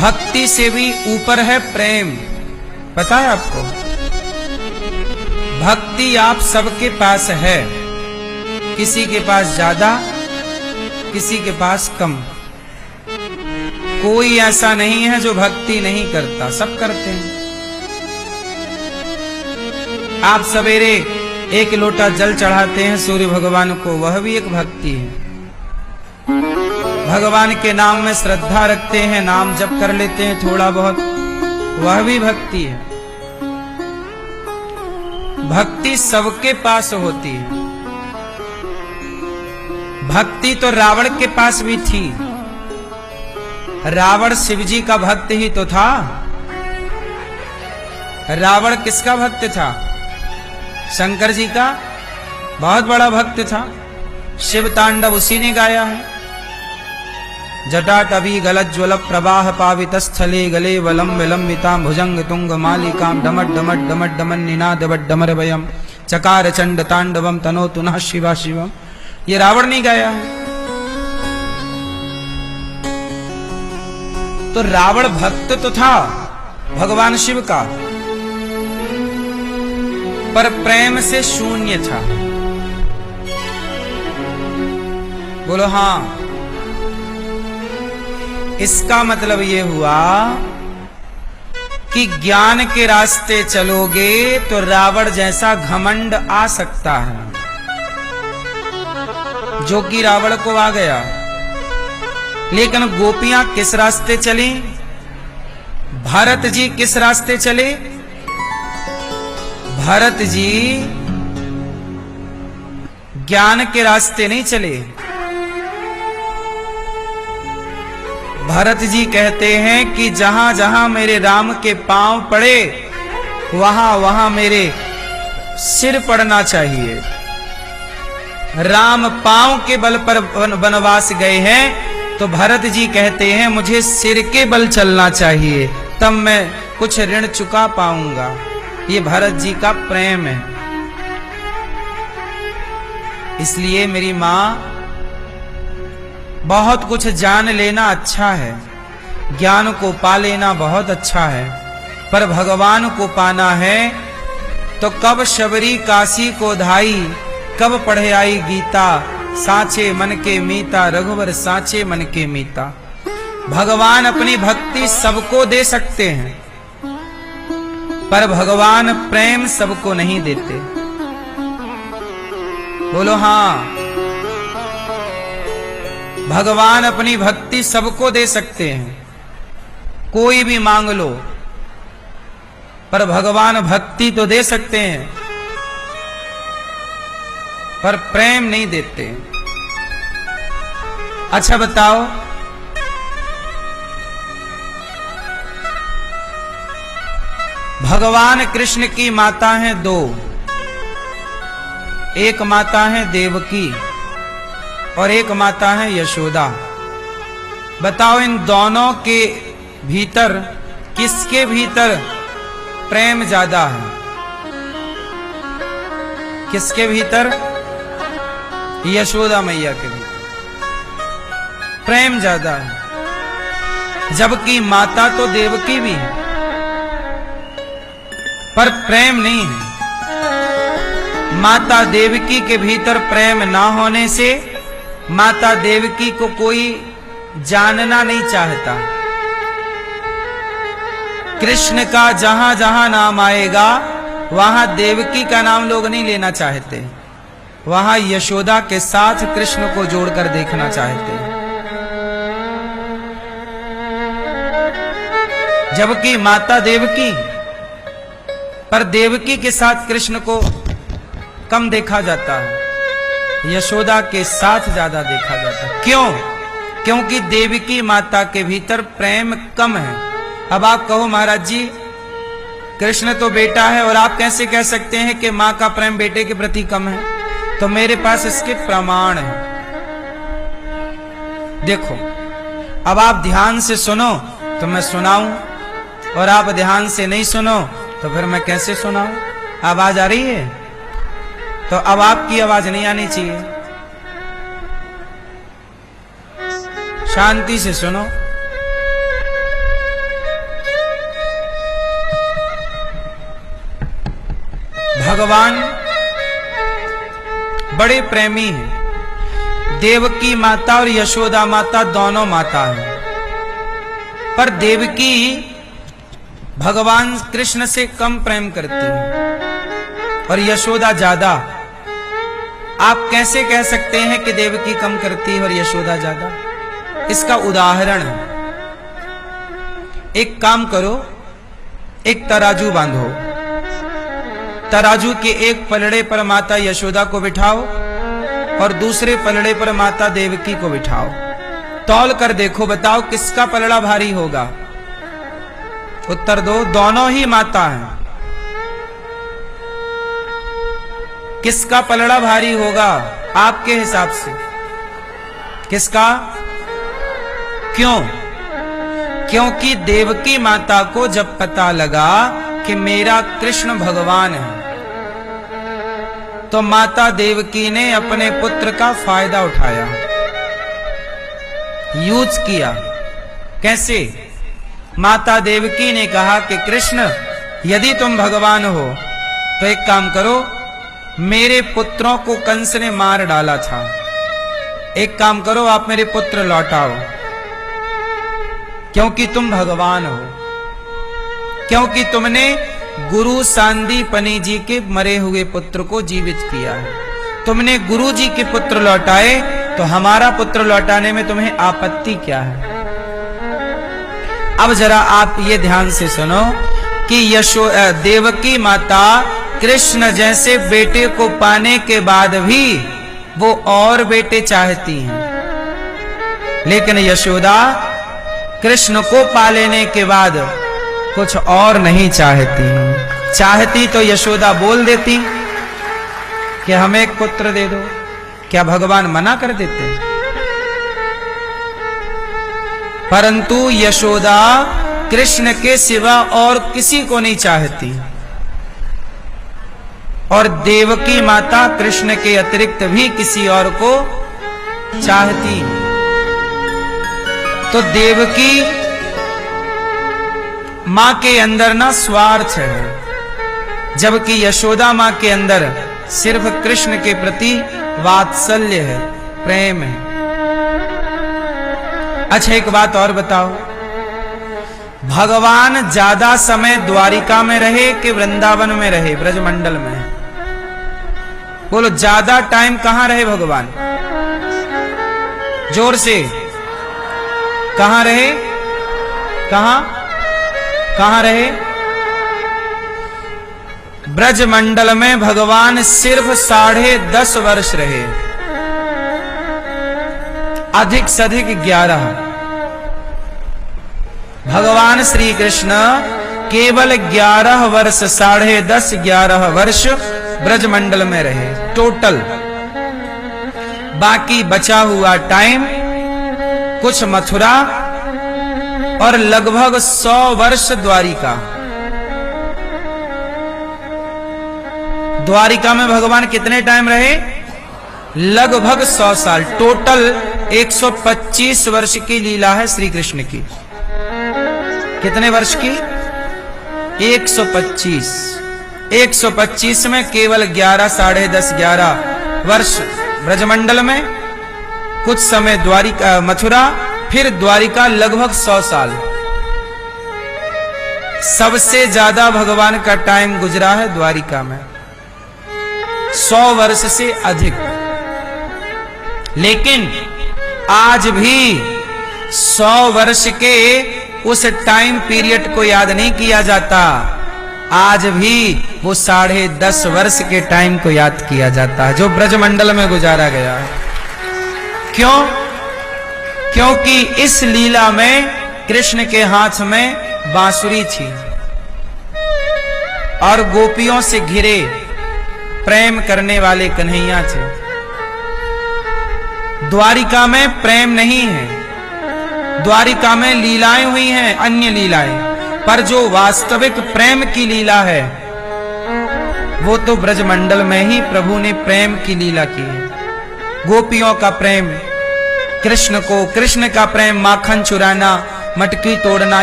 भक्ति से भी ऊपर है प्रेम। पता है आपको? भक्ति आप सबके पास है, किसी के पास ज्यादा, किसी के पास कम। कोई ऐसा नहीं है जो भक्ति नहीं करता, सब करते हैं। आप सवेरे एक लोटा जल चढ़ाते हैं सूर्य भगवान को, वह भी एक भक्ति है। भगवान के नाम में श्रद्धा रखते हैं, नाम जप कर लेते हैं थोड़ा बहुत, वह भी भक्ति है। भक्ति सबके पास होती है। भक्ति तो रावण के पास भी थी। रावण शिव जी का भक्त ही तो था। रावण किसका भक्त था? शंकर जी का बहुत बड़ा भक्त था। शिव तांडव उसी ने गाया है। जटाटवी गलज्ज्वल प्रवाह पावित स्थले गले वलम विलंबिता भुजंग तुंग मालिकाम डमट डमट डमट डमन निनाद डमर भयम चकार चंड तांडवम तनो तुनः शिवा शिवम। ये रावण ने गाया है। तो रावण भक्त तो था भगवान शिव का, पर प्रेम से शून्य था। बोलो हाँ। इसका मतलब ये हुआ कि ज्ञान के रास्ते चलोगे तो रावण जैसा घमंड आ सकता है, जो कि रावण को आ गया। लेकिन गोपियां किस रास्ते चली? भरत जी किस रास्ते चले? भरत जी ज्ञान के रास्ते नहीं चले। भरत जी कहते हैं कि जहां जहां मेरे राम के पांव पड़े वहां वहां मेरे सिर पड़ना चाहिए। राम पांव के बल पर वनवास गए हैं, तो भरत जी कहते हैं मुझे सिर के बल चलना चाहिए, तब मैं कुछ ऋण चुका पाऊंगा। ये भरत जी का प्रेम है। इसलिए मेरी मां, बहुत कुछ जान लेना अच्छा है, ज्ञान को पा लेना बहुत अच्छा है, पर भगवान को पाना है तो कब शबरी काशी को धाई, कब पढ़े आई गीता, साचे मन के मीता रघुवर साचे मन के मीता। भगवान अपनी भक्ति सबको दे सकते हैं, पर भगवान प्रेम सबको नहीं देते। बोलो हाँ। भगवान अपनी भक्ति सबको दे सकते हैं, कोई भी मांग लो, पर भगवान भक्ति तो दे सकते हैं, पर प्रेम नहीं देते। अच्छा बताओ, भगवान कृष्ण की माता हैं दो। एक माता है देवकी और एक माता है यशोदा। बताओ इन दोनों के भीतर किसके भीतर प्रेम ज्यादा है? किसके भीतर? यशोदा मैया के भीतर प्रेम ज्यादा है, जबकि माता तो देवकी भी है, पर प्रेम नहीं है। माता देवकी के भीतर प्रेम ना होने से माता देवकी को कोई जानना नहीं चाहता। कृष्ण का जहां जहां नाम आएगा वहां देवकी का नाम लोग नहीं लेना चाहते, वहां यशोदा के साथ कृष्ण को जोड़कर देखना चाहते हैं। जबकि माता देवकी, पर देवकी के साथ कृष्ण को कम देखा जाता है, यशोदा के साथ ज्यादा देखा जाता है। क्यों? क्योंकि देवकी माता के भीतर प्रेम कम है। अब आप कहो महाराज जी कृष्ण तो बेटा है और आप कैसे कह सकते हैं कि मां का प्रेम बेटे के प्रति कम है? तो मेरे पास इसके प्रमाण है। देखो, अब आप ध्यान से सुनो तो मैं सुनाऊं, और आप ध्यान से नहीं सुनो तो फिर मैं कैसे सुनाऊं? आवाज आ रही है? तो अब आपकी आवाज नहीं आनी चाहिए, शांति से सुनो। भगवान बड़े प्रेमी हैं। देवकी माता और यशोदा माता दोनों माता हैं, पर देवकी भगवान कृष्ण से कम प्रेम करती है और यशोदा ज्यादा। आप कैसे कह सकते हैं कि देवकी कम करती है और यशोदा ज्यादा? इसका उदाहरण है, एक काम करो, एक तराजू बांधो, तराजू के एक पलड़े पर माता यशोदा को बिठाओ और दूसरे पलड़े पर माता देवकी को बिठाओ। तौल कर देखो, बताओ किसका पलड़ा भारी होगा? उत्तर दो, दोनों ही माता हैं। किसका पलड़ा भारी होगा आपके हिसाब से? किसका? क्यों? क्योंकि देवकी माता को जब पता लगा कि मेरा कृष्ण भगवान है, तो माता देवकी ने अपने पुत्र का फायदा उठाया, यूज किया। कैसे? माता देवकी ने कहा कि कृष्ण, यदि तुम भगवान हो तो एक काम करो, मेरे पुत्रों को कंस ने मार डाला था, एक काम करो, आप मेरे पुत्र लौटाओ, क्योंकि तुम भगवान हो, क्योंकि तुमने गुरु सांदीपनि जी के मरे हुए पुत्र को जीवित किया है, तुमने गुरु जी के पुत्र लौटाए, तो हमारा पुत्र लौटाने में तुम्हें आपत्ति क्या है? अब जरा आप ये ध्यान से सुनो कि देवकी माता कृष्ण जैसे बेटे को पाने के बाद भी वो और बेटे चाहती हैं, लेकिन यशोदा कृष्ण को पा लेने के बाद कुछ और नहीं चाहती। चाहती तो यशोदा बोल देती कि हमें एक पुत्र दे दो, क्या भगवान मना कर देते? परंतु यशोदा कृष्ण के सिवा और किसी को नहीं चाहती, और देवकी माता कृष्ण के अतिरिक्त भी किसी और को चाहती। तो देवकी मां के अंदर ना स्वार्थ है, जबकि यशोदा मां के अंदर सिर्फ कृष्ण के प्रति वात्सल्य है, प्रेम है। अच्छा, एक बात और बताओ, भगवान ज्यादा समय द्वारिका में रहे कि वृंदावन में रहे, ब्रजमंडल में? बोलो, ज्यादा टाइम कहां रहे भगवान? जोर से, कहां रहे? कहां रहे? ब्रजमंडल में भगवान सिर्फ 10.5 वर्ष रहे, अधिक से अधिक 11। भगवान श्री कृष्ण केवल 11 वर्ष, 10.5 11 वर्ष ब्रजमंडल में रहे टोटल। बाकी बचा हुआ टाइम कुछ मथुरा और लगभग 100 वर्ष द्वारिका। द्वारिका में भगवान कितने टाइम रहे? लगभग 100 साल। टोटल 125 वर्ष की लीला है श्री कृष्ण की। कितने वर्ष की? 125। 125 में केवल 11, 10.5, 11 वर्ष ब्रजमंडल में, कुछ समय द्वारिका मथुरा, फिर द्वारिका लगभग 100 साल। सबसे ज्यादा भगवान का टाइम गुजरा है द्वारिका में, 100 वर्ष से अधिक। लेकिन आज भी 100 वर्ष के उस टाइम पीरियड को याद नहीं किया जाता, आज भी वो 10.5 वर्ष के टाइम को याद किया जाता है जो ब्रजमंडल में गुजारा गया है। क्यों? क्योंकि इस लीला में कृष्ण के हाथ में बांसुरी थी और गोपियों से घिरे प्रेम करने वाले कन्हैया थे। द्वारिका में प्रेम नहीं है, द्वारिका में लीलाएं हुई हैं, अन्य लीलाएं, पर जो वास्तविक प्रेम की लीला है वो तो ब्रजमंडल में ही प्रभु ने प्रेम की लीला की है। गोपियों का प्रेम कृष्ण को, कृष्ण का प्रेम माखन चुराना, मटकी तोड़ना,